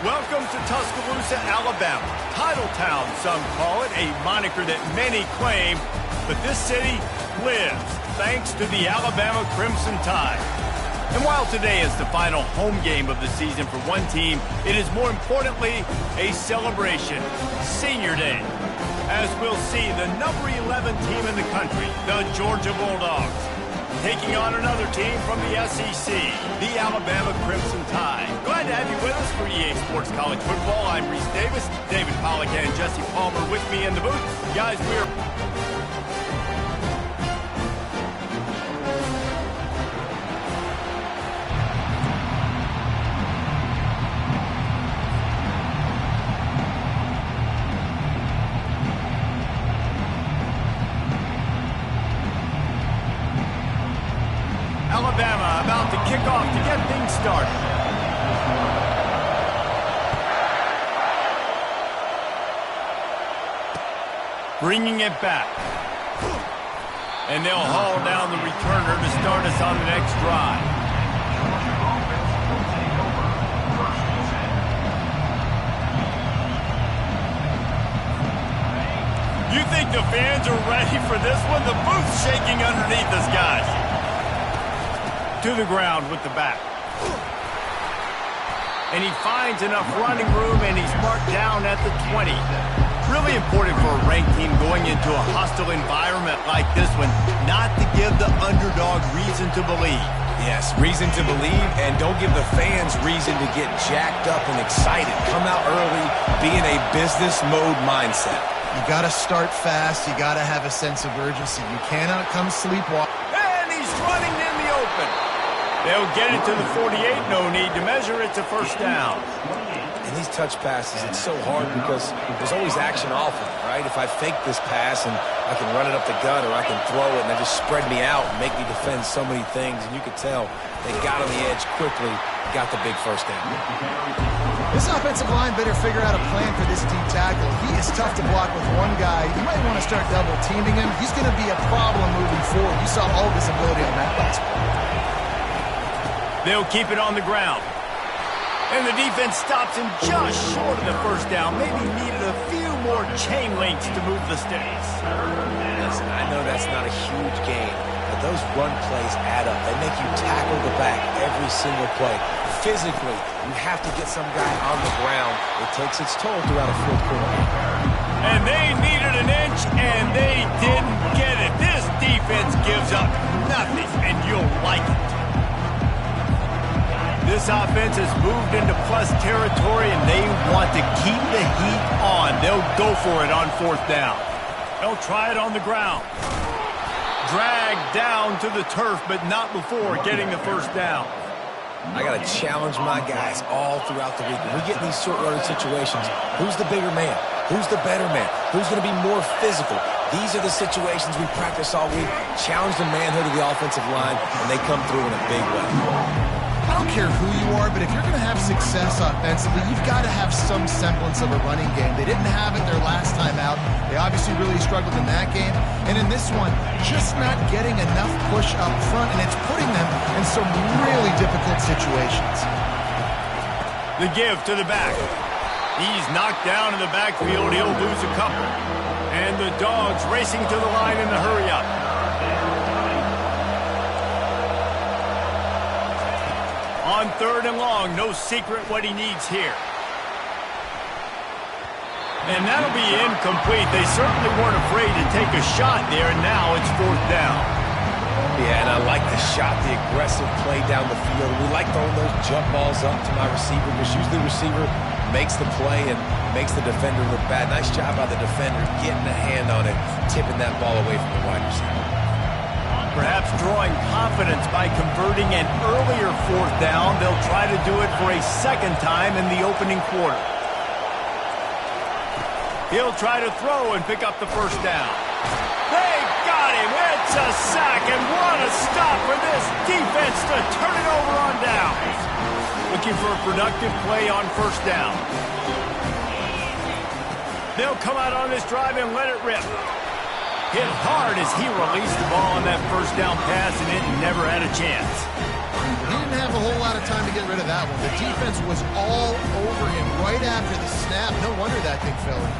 Welcome to Tuscaloosa, Alabama. Titletown, some call it, a moniker that many claim, but this city lives thanks to the Alabama Crimson Tide. And while today is the final home game of the season for one team, it is more importantly a celebration, Senior Day. As we'll see, the number 11 team in the country, the Georgia Bulldogs, taking on another team from the SEC, the Alabama Crimson Tide. Glad to have you with us for EA Sports College Football. I'm Reese Davis, David Pollack and Jesse Palmer with me in the booth. Guys, we're... Alabama about to kick off to get things started. Bringing it back. And they'll haul down the returner to start us on the next drive. You think the fans are ready for this one? The booth's shaking underneath us, guys. To the ground with the back. And he finds enough running room, and he's marked down at the 20. Really important for a ranked team going into a hostile environment like this one, not to give the underdog reason to believe. Yes, reason to believe, and don't give the fans reason to get jacked up and excited. Come out early, be in a business mode mindset. You got to start fast. You got to have a sense of urgency. You cannot come sleepwalking. And he's running in the open. They'll get it to the 48. No need to measure. It's a first down. And these touch passes, it's so hard because there's always action off of it, right? If I fake this pass and I can run it up the gut or I can throw it and they just spread me out and make me defend so many things. And you could tell they got on the edge quickly, got the big first down. This offensive line better figure out a plan for this deep tackle. He is tough to block with one guy. You might want to start double teaming him. He's going to be a problem moving forward. You saw all of his ability on that last play. They'll keep it on the ground. And the defense stops him just short of the first down. Maybe needed a few more chain links to move the sticks. Listen, I know that's not a huge gain, but those run plays add up. They make you tackle the back every single play. Physically, you have to get some guy on the ground. It takes its toll throughout a fourth quarter. And they needed an inch, and they didn't get it. This defense gives up nothing, and you'll like it. This offense has moved into plus territory, and they want to keep the heat on. They'll go for it on fourth down. They'll try it on the ground. Dragged down to the turf, but not before getting the first down. I got to challenge my guys all throughout the week. When we get in these short yardage situations, who's the bigger man? Who's the better man? Who's going to be more physical? These are the situations we practice all week. Challenge the manhood of the offensive line, and they come through in a big way. I don't care who you are, but if you're going to have success offensively, you've got to have some semblance of a running game. They didn't have it their last time out. They obviously really struggled in that game. And in this one, just not getting enough push up front, and it's putting them in some really difficult situations. The give to the back. He's knocked down in the backfield. He'll lose a couple. And the Dogs racing to the line in the hurry up. On third and long, no secret what he needs here. And that'll be incomplete. They certainly weren't afraid to take a shot there, and now it's fourth down. Yeah, and I like the shot, the aggressive play down the field. We like throwing those jump balls up to my receiver because usually the receiver makes the play and makes the defender look bad. Nice job by the defender getting a hand on it, tipping that ball away from the wide receiver. Perhaps drawing confidence by converting an earlier fourth down. They'll try to do it for a second time in the opening quarter. He'll try to throw and pick up the first down. They got him. It's a sack, and what a stop for this defense to turn it over on down. Looking for a productive play on first down. They'll come out on this drive and let it rip. Hit hard as he released the ball on that first down pass, and it never had a chance. He didn't have a whole lot of time to get rid of that one. The defense was all over him right after the snap. No wonder that thing fell in.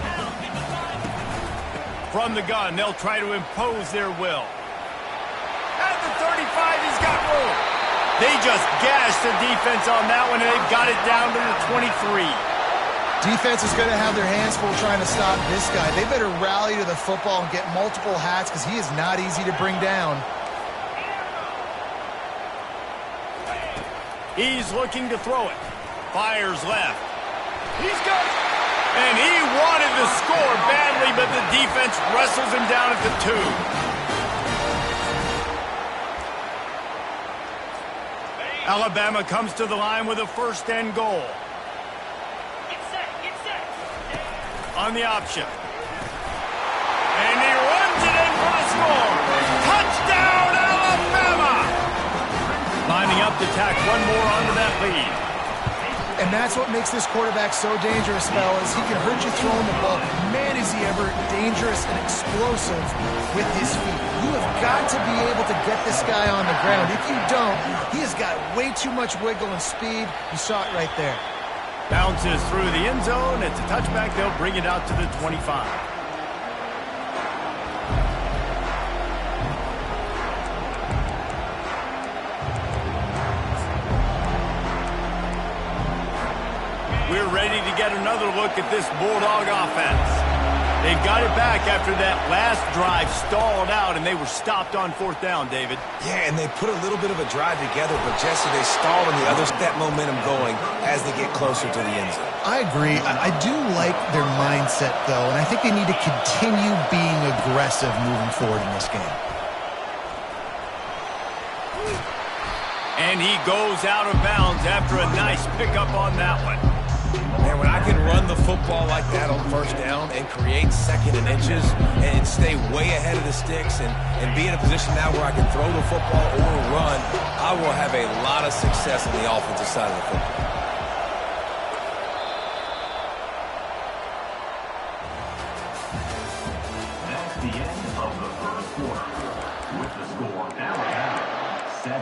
From the gun, they'll try to impose their will. At the 35, he's got room. They just gashed the defense on that one, and they've got it down to the 23. Defense is going to have their hands full trying to stop this guy. They better rally to the football and get multiple hats because he is not easy to bring down. He's looking to throw it. Fires left. He's got it. And he wanted to score badly, but the defense wrestles him down at the 2. Alabama comes to the line with a 1st and goal. On the option. And he runs it in for the score. Touchdown, Alabama! Lining up to tack one more onto that lead. And that's what makes this quarterback so dangerous, fellas. He can hurt you throwing the ball. Man, is he ever dangerous and explosive with his feet. You have got to be able to get this guy on the ground. If you don't, he has got way too much wiggle and speed. You saw it right there. Bounces through the end zone. It's a touchback. They'll bring it out to the 25. We're ready to get another look at this Bulldog offense. They've got it back after that last drive stalled out, and they were stopped on 4th down, David. Yeah, and they put a little bit of a drive together, but Jesse, they stalled on the others. That momentum going as they get closer to the end zone. I agree. I do like their mindset, though, and I think they need to continue being aggressive moving forward in this game. And he goes out of bounds after a nice pickup on that one. And when I can run the football like that on 1st down and create 2nd and inches and stay way ahead of the sticks and be in a position now where I can throw the football or run, I will have a lot of success on the offensive side of the football. That's the end of the 1st quarter. With the score, Alabama 7,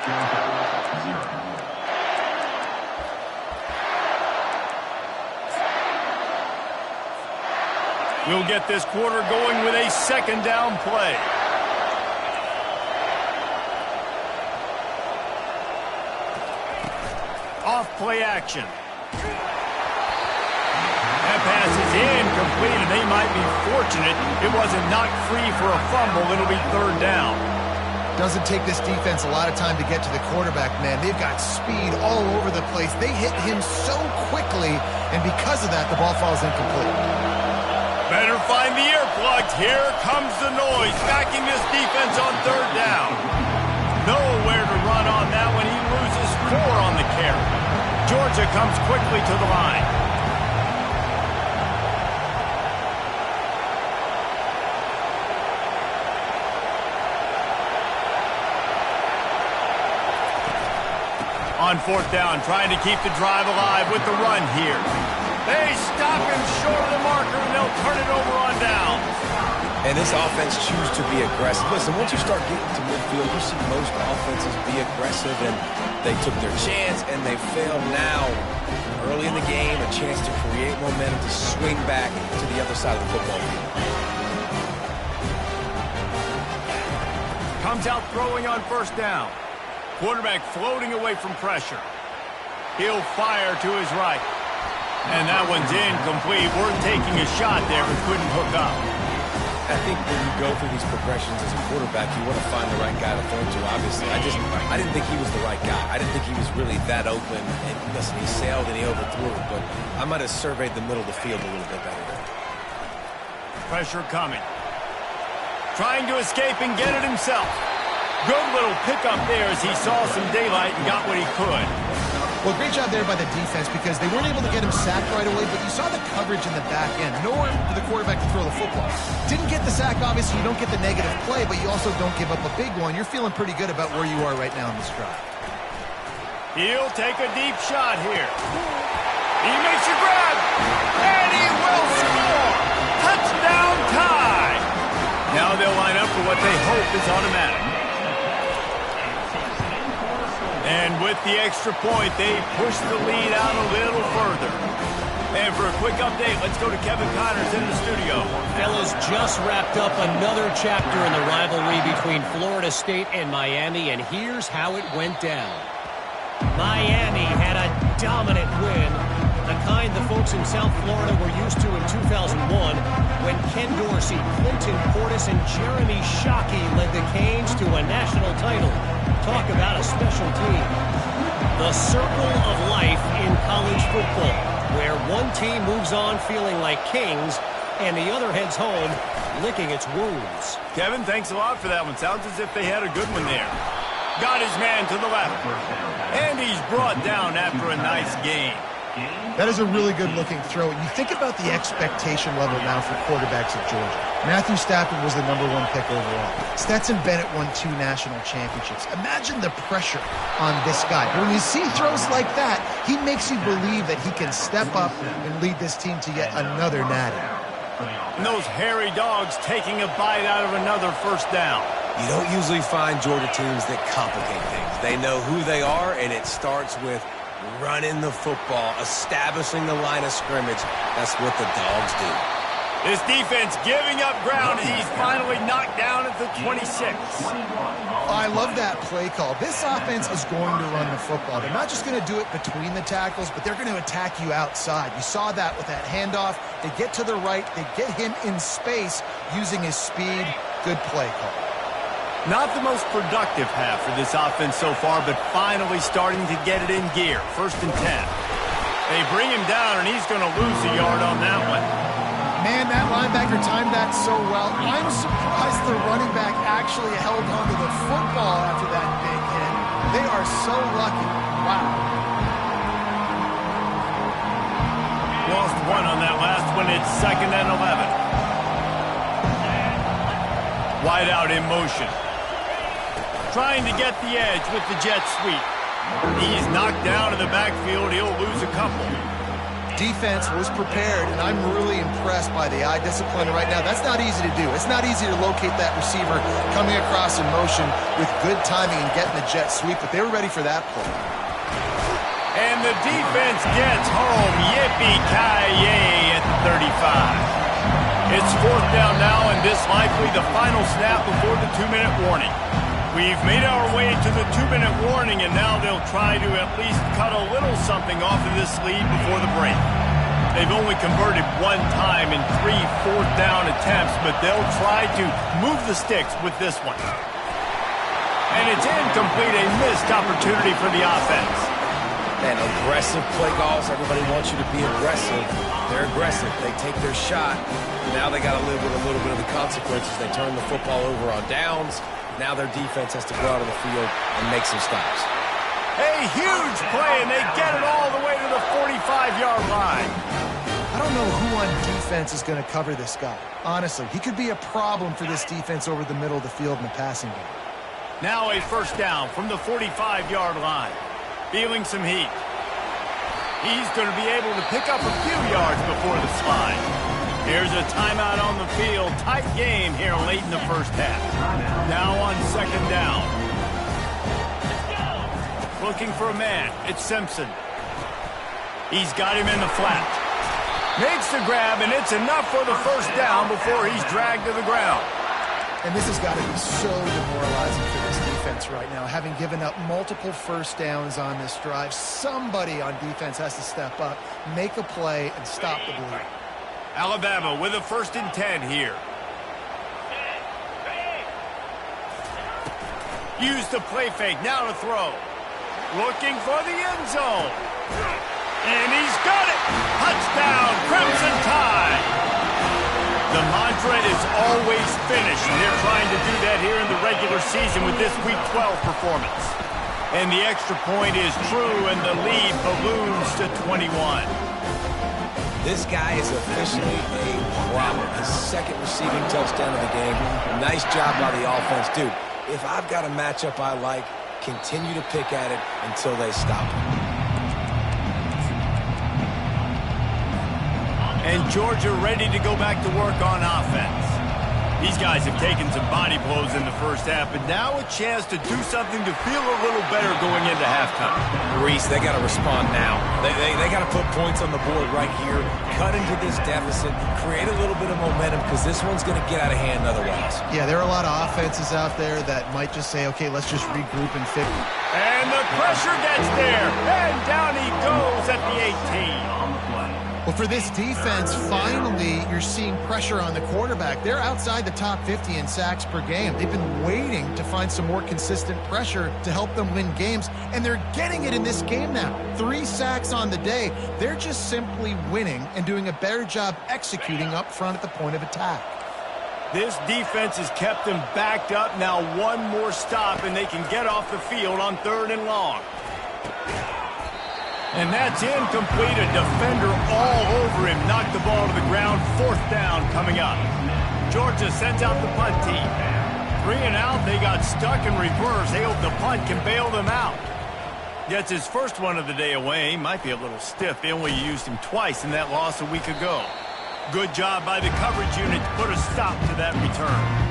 Georgia 0. We'll get this quarter going with a 2nd down play. Off play action. That pass is incomplete, and they might be fortunate it wasn't knocked free for a fumble. It'll be 3rd down. Doesn't take this defense a lot of time to get to the quarterback, man. They've got speed all over the place. They hit him so quickly, and because of that, the ball falls incomplete. Better find the earplugs. Here comes the noise, backing this defense on 3rd down. Nowhere to run on that one. He loses 4 on the carry. Georgia comes quickly to the line. On 4th down, trying to keep the drive alive with the run here. They stop him short of the marker, and they'll turn it over on down. And this offense chooses to be aggressive. Listen, once you start getting to midfield, you see most offenses be aggressive, and they took their chance, and they failed now. Early in the game, a chance to create momentum, to swing back to the other side of the football field. Comes out throwing on 1st down. Quarterback floating away from pressure. He'll fire to his right. And that one's incomplete. We're taking a shot there, but couldn't hook up. I think when you go through these progressions as a quarterback, you want to find the right guy to throw to, obviously. I didn't think he was the right guy. I didn't think he was really that open. And listen, he sailed and he overthrew it, but I might have surveyed the middle of the field a little bit better there. Pressure coming. Trying to escape and get it himself. Good little pickup there as he saw some daylight and got what he could. Well, great job there by the defense because they weren't able to get him sacked right away, but you saw the coverage in the back end. Nowhere for the quarterback to throw the football. Didn't get the sack, obviously. You don't get the negative play, but you also don't give up a big one. You're feeling pretty good about where you are right now in this drive. He'll take a deep shot here. He makes a grab, and he will score. Touchdown tie. Now they'll line up for what they hope is automatic. And with the extra point, they push the lead out a little further. And for a quick update, let's go to Kevin Connors in the studio. Fellas, just wrapped up another chapter in the rivalry between Florida State and Miami, and here's how it went down. Miami had a dominant win, the kind the folks in South Florida were used to in 2001 when Ken Dorsey, Clinton Portis, and Jeremy Shockey led the Canes to a national title. Talk about a special team. The circle of life in college football, where one team moves on feeling like kings and the other heads home licking its wounds. Kevin, thanks a lot for that one. Sounds as if they had a good one there. Got his man to the left. And he's brought down after a nice gain. That is a really good-looking throw. And you think about the expectation level now for quarterbacks at Georgia. Matthew Stafford was the #1 pick overall. Stetson Bennett won 2 national championships. Imagine the pressure on this guy. But when you see throws like that, he makes you believe that he can step up and lead this team to yet another natty. And those hairy dogs taking a bite out of another first down. You don't usually find Georgia teams that complicate things. They know who they are, and it starts with running the football, establishing the line of scrimmage. That's what the dogs do. This defense giving up ground as he's finally knocked down at the 26. I love that play call. This offense is going to run the football. They're not just going to do it between the tackles, but they're going to attack you outside. You saw that with that handoff. They get to the right. They get him in space using his speed. Good play call. Not the most productive half for this offense so far, but finally starting to get it in gear. 1st and 10. They bring him down, and he's going to lose a yard on that one. Man, that linebacker timed that so well. I'm surprised the running back actually held onto the football after that big hit. They are so lucky. Wow. Lost 1 on that last one. It's 2nd and 11. Wide out in motion. Trying to get the edge with the jet sweep. He's knocked down in the backfield. He'll lose a couple. Defense was prepared, and I'm really impressed by the eye discipline right now. That's not easy to do. It's not easy to locate that receiver coming across in motion with good timing and getting the jet sweep, but they were ready for that play. And the defense gets home. Yippee-ki-yay at the 35. It's 4th down now, and this likely the final snap before the 2-minute warning. We've made our way to the 2-minute warning, and now they'll try to at least cut a little something off of this lead before the break. They've only converted 1 time in 3 fourth-down attempts, but they'll try to move the sticks with this one. And it's incomplete, a missed opportunity for the offense. And aggressive play calls. Everybody wants you to be aggressive. They're aggressive. They take their shot. Now they got to live with a little bit of the consequences. They turn the football over on downs. Now their defense has to go out on the field and make some stops. A huge play, and they get it all the way to the 45-yard line. I don't know who on defense is going to cover this guy. Honestly, he could be a problem for this defense over the middle of the field in the passing game. Now a 1st down from the 45-yard line. Feeling some heat. He's going to be able to pick up a few yards before the slide. Here's a timeout on the field. Tight game here late in the first half. Now on 2nd down. Looking for a man. It's Simpson. He's got him in the flat. Makes the grab, and it's enough for the 1st down before he's dragged to the ground. And this has got to be so demoralizing for this defense right now. Having given up multiple 1st downs on this drive, somebody on defense has to step up, make a play, and stop the bleeding. Alabama with a 1st and 10 here. Use the play fake, now to throw. Looking for the end zone. And he's got it! Touchdown, Crimson Tide! The mantra is always finish, and they're trying to do that here in the regular season with this Week 12 performance. And the extra point is true, and the lead balloons to 21. This guy is officially a problem. His 2nd receiving touchdown of the game. Nice job by the offense. Dude, if I've got a matchup I like, continue to pick at it until they stop it. And Georgia ready to go back to work on offense. These guys have taken some body blows in the first half, but now a chance to do something to feel a little better going into halftime. Reese, they got to respond now. They got to put points on the board right here, cut into this deficit, create a little bit of momentum, because this one's going to get out of hand otherwise. Yeah, there are a lot of offenses out there that might just say, okay, let's just regroup and fix. And the pressure gets there, and down he goes at the 18. Well, for this defense, finally, you're seeing pressure on the quarterback. They're outside the top 50 in sacks per game. They've been waiting to find some more consistent pressure to help them win games, and they're getting it in this game now. 3 sacks on the day. They're just simply winning and doing a better job executing up front at the point of attack. This defense has kept them backed up. Now one more stop, and they can get off the field on 3rd and long. And that's incomplete. A defender all over him. Knocked the ball to the ground. 4th down coming up. Georgia sends out the punt team. 3 and out. They got stuck in reverse. They hope the punt can bail them out. Gets his first one of the day away. Might be a little stiff. They only used him twice in that loss a week ago. Good job by the coverage unit to put a stop to that return.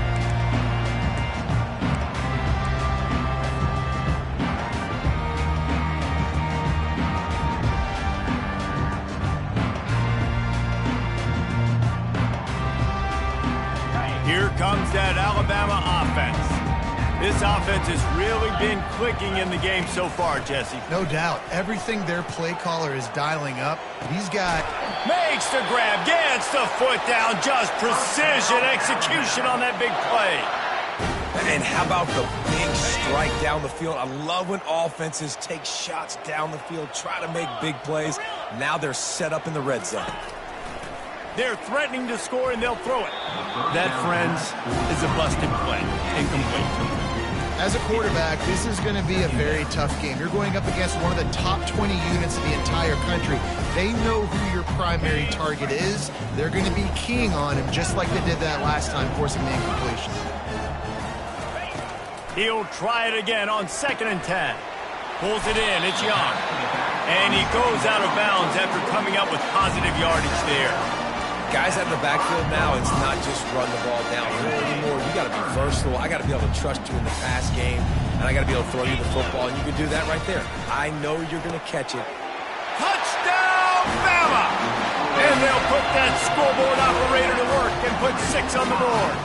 Here comes that Alabama offense. This offense has really been clicking in the game so far, Jesse. No doubt. Everything their play caller is dialing up, he's got... Makes the grab, gets the foot down, just precision execution on that big play. And how about the big strike down the field? I love when offenses take shots down the field, try to make big plays. Now they're set up in the red zone. They're threatening to score, and they'll throw it. That, friends, is a busted play. Incomplete. As a quarterback, this is going to be a very tough game. You're going up against one of the top 20 units in the entire country. They know who your primary target is. They're going to be keying on him, just like they did that last time, forcing the incompletion. He'll try it again on 2nd and 10. Pulls it in. It's Young. And he goes out of bounds after coming up with positive yardage there. Guys out of the backfield now, it's not just run the ball downhill anymore. You got to be versatile. I got to be able to trust you in the pass game, and I got to be able to throw you the football, and you can do that right there. I know you're going to catch it. Touchdown, Bama! And they'll put that scoreboard operator to work and put 6 on the board.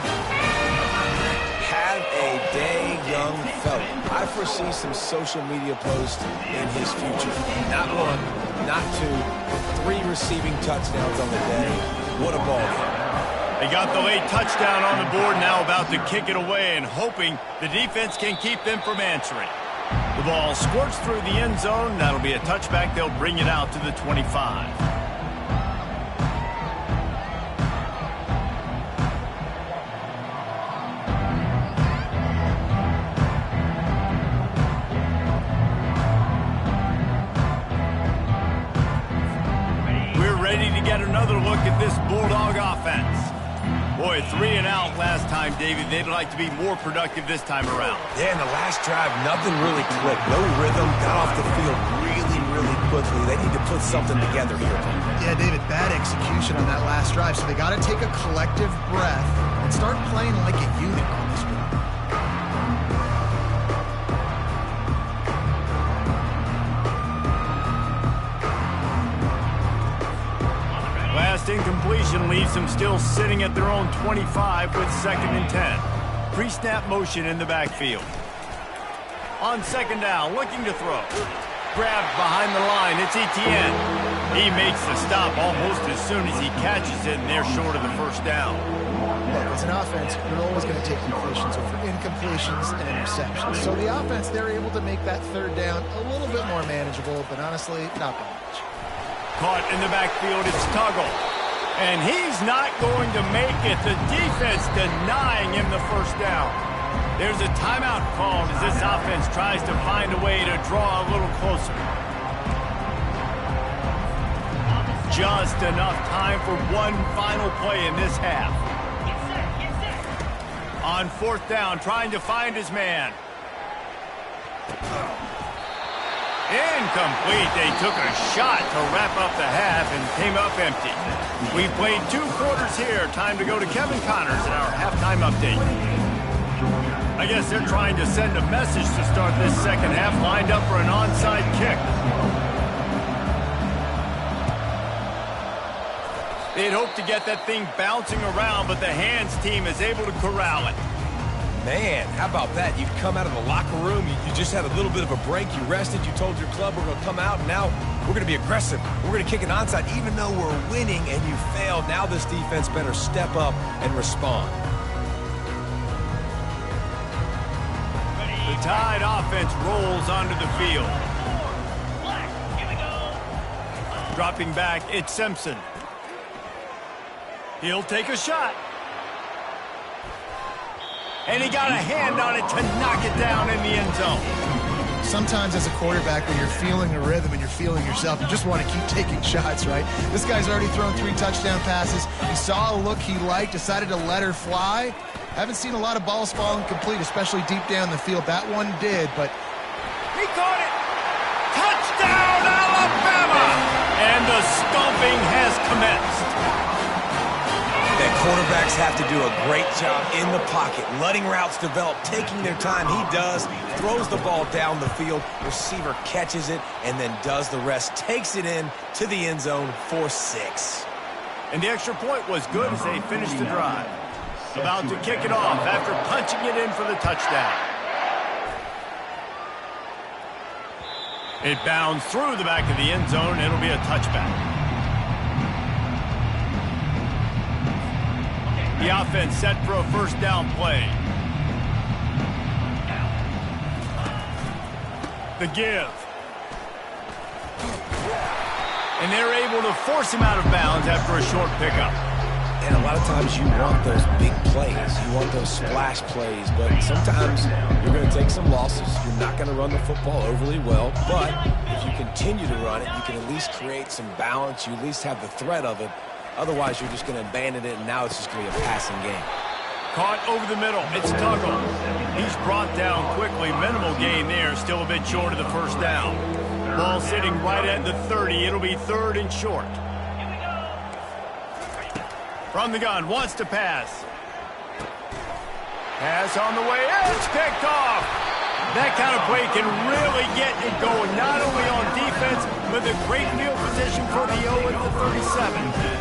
Have a day, young fella. I foresee some social media posts in his future. Not 1, not 2, 3 receiving touchdowns on the day. What a ball game. They got the late touchdown on the board, now about to kick it away and hoping the defense can keep them from answering. The ball squirts through the end zone. That'll be a touchback. They'll bring it out to the 25. Ready to get another look at this Bulldog offense. Boy, 3 and out last time, David. They'd like to be more productive this time around. Yeah, in the last drive, nothing really clicked. No rhythm, got off the field really quickly. They need to put something together here. Yeah, David, bad execution on that last drive, so they got to take a collective breath and start playing like a unit on this one. Last incompletion leaves them still sitting at their own 25 with 2nd and 10. Pre-snap motion in the backfield. On 2nd down, looking to throw. Grabbed behind the line, it's Etienne. He makes the stop almost as soon as he catches it, and they're short of the 1st down. Look, as an offense, you're always going to take completions over incompletions and interceptions. So the offense, they're able to make that 3rd down a little bit more manageable, but honestly, not by much. Caught in the backfield, it's Tuggle. And he's not going to make it. The defense denying him the 1st down. There's a timeout called as this offense tries to find a way to draw a little closer. Just enough time for one final play in this half. On 4th down, trying to find his man. Incomplete. They took a shot to wrap up the half and came up empty. We played 2 quarters here. Time to go to Kevin Connors in our halftime update. I guess they're trying to send a message to start this second half, lined up for an onside kick. They'd hoped to get that thing bouncing around, but the hands team is able to corral it. Man, how about that? You come out of the locker room, you just had a little bit of a break, you rested, you told your club we're going to come out, and now we're going to be aggressive. We're going to kick an onside, even though we're winning and you failed. Now this defense better step up and respond. The Tide offense rolls onto the field. Dropping back, it's Simpson. He'll take a shot. And he got a hand on it to knock it down in the end zone. Sometimes as a quarterback, when you're feeling a rhythm and you're feeling yourself, you just want to keep taking shots, right? This guy's already thrown 3 touchdown passes. He saw a look he liked, decided to let her fly. Haven't seen a lot of balls falling complete, especially deep down the field. That one did, but... He caught it! Touchdown, Alabama! And the stomping has commenced. That quarterbacks have to do a great job in the pocket, letting routes develop, taking their time. He does, throws the ball down the field, receiver catches it, and then does the rest, takes it in to the end zone for 6. And the extra point was good as they finished the drive. About to kick it off after punching it in for the touchdown. It bounds through the back of the end zone. It'll be a touchback. The offense set for a first down play. The give. And they're able to force him out of bounds after a short pickup. And a lot of times you want those big plays. You want those splash plays. But sometimes you're going to take some losses. You're not going to run the football overly well. But if you continue to run it, you can at least create some balance. You at least have the threat of it. Otherwise, you're just going to abandon it, and now it's just going to be a passing game. Caught over the middle. It's Tuggle. He's brought down quickly. Minimal gain there. Still a bit short of the first down. Ball sitting right at the 30. It'll be 3rd and short. From the gun. Wants to pass. Pass on the way. It's picked off. That kind of play can really get it going, not only on defense, but the great field position for the 0 at the 37.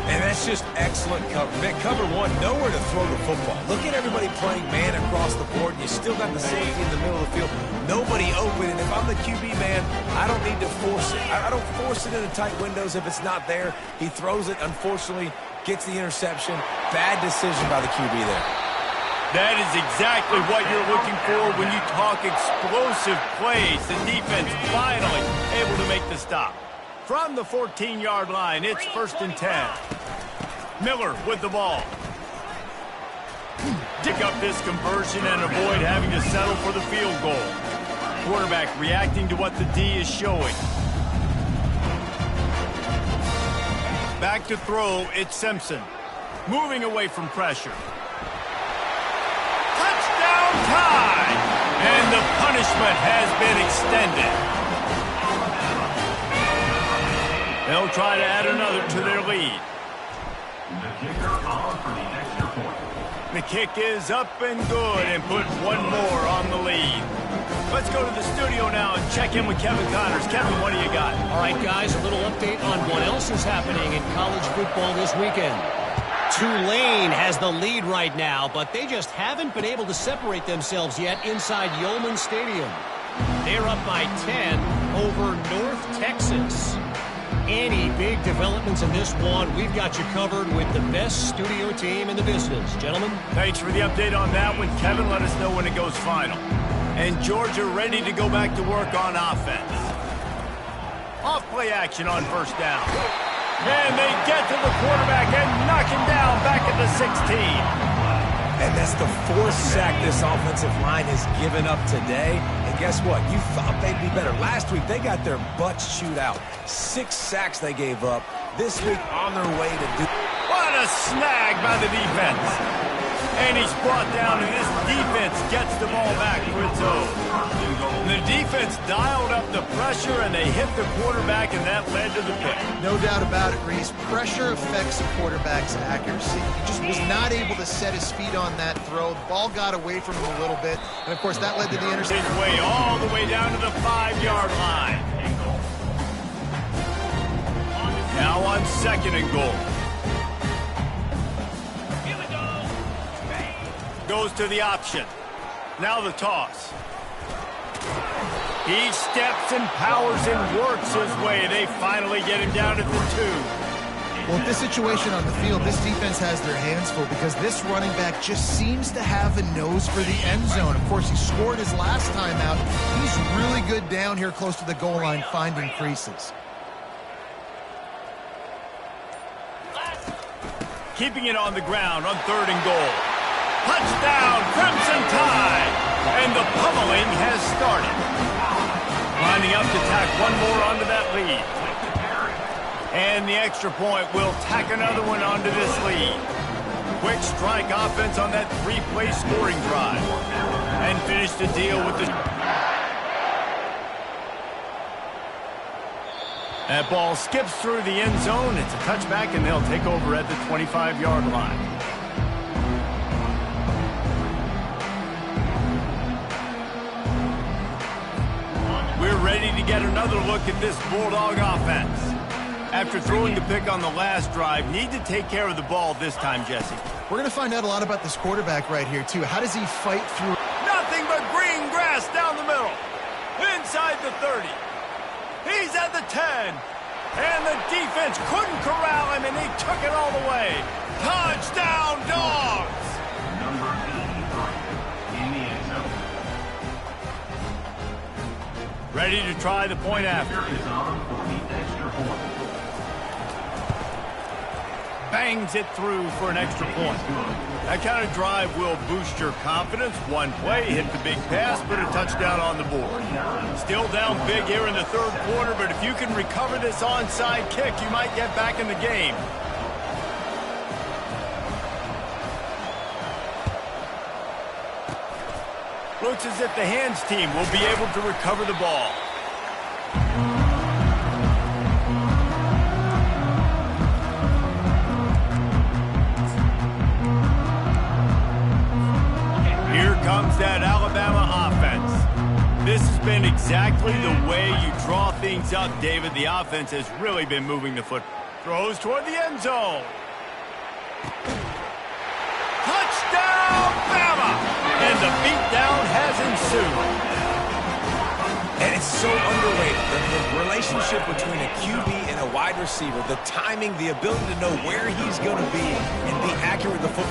And that's just excellent cover. Man, cover 1, nowhere to throw the football. Look at everybody playing man across the board, and you still got the safety in the middle of the field. Nobody open, and if I'm the QB man, I don't need to force it. I don't force it into tight windows if it's not there. He throws it, unfortunately, gets the interception. Bad decision by the QB there. That is exactly what you're looking for when you talk explosive plays. The defense finally able to make the stop. From the 14-yard line, it's 1st and 10. Miller with the ball. Pick up this conversion and avoid having to settle for the field goal. Quarterback reacting to what the D is showing. Back to throw, it's Simpson. Moving away from pressure. Touchdown Tide! And the punishment has been extended. They'll try to add another to their lead. The kicker on for the extra point. The kick is up and good and put one more on the lead. Let's go to the studio now and check in with Kevin Connors. Kevin, what do you got? All right, guys, a little update on what else is happening in college football this weekend. Tulane has the lead right now, but they just haven't been able to separate themselves yet inside Yulman Stadium. They're up by 10 over North Texas. Any big developments in this one, we've got you covered with the best studio team in the business. Gentlemen? Thanks for the update on that one. Kevin, let us know when it goes final. And Georgia ready to go back to work on offense. Off play action on first down. And they get to the quarterback and knock him down back at the 16. And that's the 4th sack this offensive line has given up today. And guess what? You thought they'd be better. Last week, they got their butts chewed out. 6 sacks they gave up. This week, on their way to do... What a snag by the defense. And he's brought down, and this defense gets the ball back for its own. The defense dialed up the pressure, and they hit the quarterback, and that led to the pick. No doubt about it, Reese. Pressure affects a quarterback's accuracy. He just was not able to set his feet on that throw. The ball got away from him a little bit, and of course that led to the interception. His way all the way down to the 5-yard line. Now on 2nd and goal. Goes to the option. Now the toss. He steps and powers and works his way. They finally get him down at the 2. Well, in this situation on the field, this defense has their hands full because this running back just seems to have a nose for the end zone. Of course, he scored his last time out. He's really good down here close to the goal line, finding creases. Keeping it on the ground on 3rd and goal. Touchdown, Crimson Tide! And the pummeling has started. Lining up to tack one more onto that lead. And the extra point will tack another one onto this lead. Quick strike offense on that 3-play scoring drive. And finish the deal with the... That ball skips through the end zone. It's a touchback, and they'll take over at the 25-yard line. We're ready to get another look at this Bulldog offense. After throwing the pick on the last drive, need to take care of the ball this time, Jesse. We're going to find out a lot about this quarterback right here, too. How does he fight through? Nothing but green grass down the middle. Inside the 30. He's at the 10. And the defense couldn't corral him, and he took it all the way. Touchdown, Dogs! Number 83 in the end zone. Ready to try the point after. Is on for the extra point. Bangs it through for an extra point. That kind of drive will boost your confidence. One play, hit the big pass, put a touchdown on the board. Still down big here in the 3rd quarter, but if you can recover this onside kick, you might get back in the game. Looks as if the hands team will be able to recover the ball. Here comes that Alabama offense. This has been exactly the way you draw things up, David. The offense has really been moving the foot. Throws toward the end zone. Touchdown, Bama! And the beatdown has ensued. And it's so underrated. The relationship between a QB and a wide receiver, the timing, the ability to know where he's going to be and be accurate with the football.